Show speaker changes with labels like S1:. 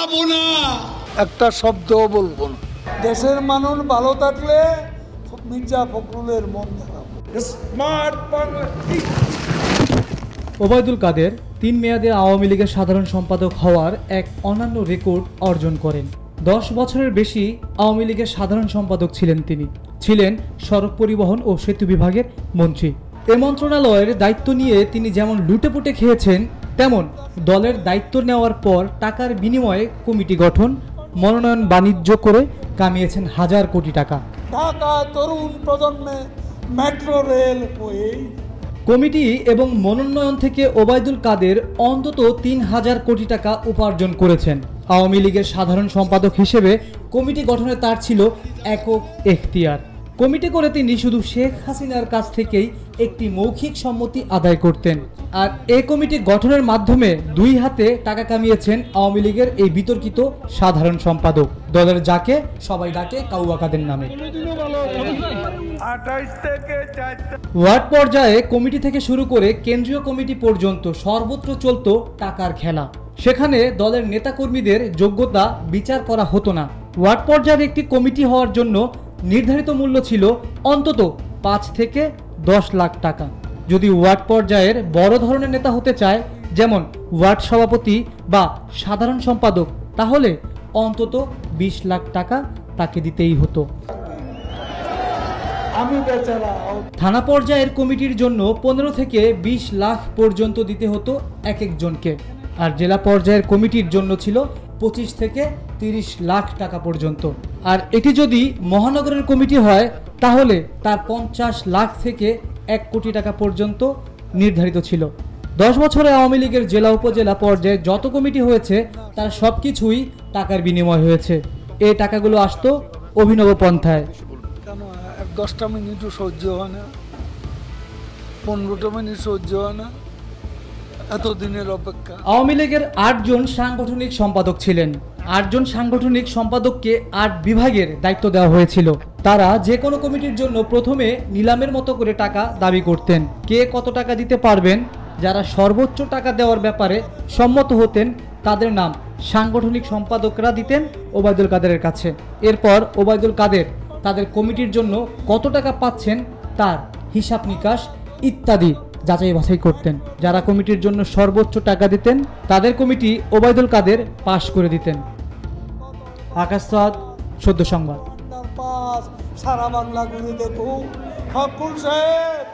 S1: যাব না,
S2: একটা শব্দও বলবো না।
S3: দেশের মানুষ ভালো থাকলে মির্জা ফখরুলের মন দেখাবো।
S4: ওবায়দুল কাদের ৩ মেয়াদে আওয়ামী লীগের সাধারণ সম্পাদক হওয়ার এক অনন্য রেকর্ড অর্জন করেন। 10 বছরের বেশি আওয়ামী লীগের সাধারণ সম্পাদক ছিলেন তিনি। ছিলেন সড়ক পরিবহন ও সেতু বিভাগের মন্ত্রী। এ মন্ত্রণালয়ের দায়িত্ব নিয়ে তিনি যেমন লুটেপুটে খেয়েছেন, তেমন দলের দায়িত্ব নেওয়ার পর টাকার বিনিময়ে কমিটি গঠন, মনোনয়ন বাণিজ্য করে কামিয়েছেন হাজার কোটি টাকা।
S3: ঢাকা তরুণ প্রজন্মে মেট্রো রেল হয়ে
S4: কমিটি এবং মনোনয়ন থেকে ওবায়দুল কাদের অন্তত ৩,০০০ কোটি টাকা উপার্জন করেছেন। আওয়ামী লীগের সাধারণ সম্পাদক হিসেবে কমিটি গঠনে তার ছিল একক এখতিয়ার। কমিটি করে তিনি শুধু শেখ হাসিনার কাছ থেকেই একটি মৌখিক সম্মতি আদায় করতেন। আর এই কমিটি গঠনের মাধ্যমে 2 হাতে টাকা কামিয়েছেন আওয়ামী লীগের এই বিতর্কিত সাধারণ সম্পাদক, দলের যাকে সবাই ডাকে কাউয়া কাদের নামে। ওয়ার্ড পর্যায়ে কমিটি থেকে শুরু করে কেন্দ্রীয় কমিটি পর্যন্ত সর্বত্র চলত টাকার খেলা। সেখানে দলের নেতাকর্মীদের যোগ্যতা বিচার করা হতো না। ওয়ার্ড পর্যায়ের একটি কমিটি হওয়ার জন্য নির্ধারিত মূল্য ছিল অন্তত 5 থেকে 10 লাখ টাকা। যদি ওয়ার্ড পর্যায়ের বড় ধরনের নেতা হতে চায়, যেমন ওয়ার্ড সভাপতি বা সাধারণ সম্পাদক, তাহলে অন্তত 20 লাখ টাকা তাকে দিতেই হতো। থানা পর্যায়ের কমিটির জন্য 15 থেকে 20 লাখ পর্যন্ত দিতে হতো এক একজনকে। আর জেলা পর্যায়ের কমিটির জন্য ছিল 25 থেকে 30 লাখ টাকা পর্যন্ত। আর এটি যদি মহানগরের কমিটি হয়, তাহলে তার 50 লাখ থেকে 1 কোটি টাকা পর্যন্ত নির্ধারিত ছিল। 10 বছরে আওয়ামী লীগের জেলা উপজেলা পর্যায়ে যত কমিটি হয়েছে তার সব কিছুই টাকার বিনিময় হয়েছে। এই টাকাগুলো আসতো অভিনব পন্থায়।
S2: কেন 10টা মিনিটও সহ্য হয় না, 15টা মিনিট সহ্য হয় না, এতদিনের অপেক্ষা।
S4: আওয়ামী লীগের 8 জন সাংগঠনিক সম্পাদক ছিলেন। 8 জন সাংগঠনিক সম্পাদককে 8 বিভাগের দায়িত্ব দেওয়া হয়েছিল। তারা যে কোনো কমিটির জন্য প্রথমে নিলামের মতো করে টাকা দাবি করতেন। কে কত টাকা দিতে পারবেন, যারা সর্বোচ্চ টাকা দেওয়ার ব্যাপারে সম্মত হতেন তাদের নাম সাংগঠনিক সম্পাদকরা দিতেন ওবায়দুল কাদেরের কাছে। এরপর ওবায়দুল কাদের তাদের কমিটির জন্য কত টাকা পাচ্ছেন তার হিসাব নিকাশ ইত্যাদি যাচাই বাছাই করতেন। যারা কমিটির জন্য সর্বোচ্চ টাকা দিতেন তাদের কমিটি ওবায়দুল কাদের পাশ করে দিতেন। আকাশ সাদ, সদ্য সংবাদ।
S3: সারা বাংলা ঘুরে দেখুন ফখরুল সাহেব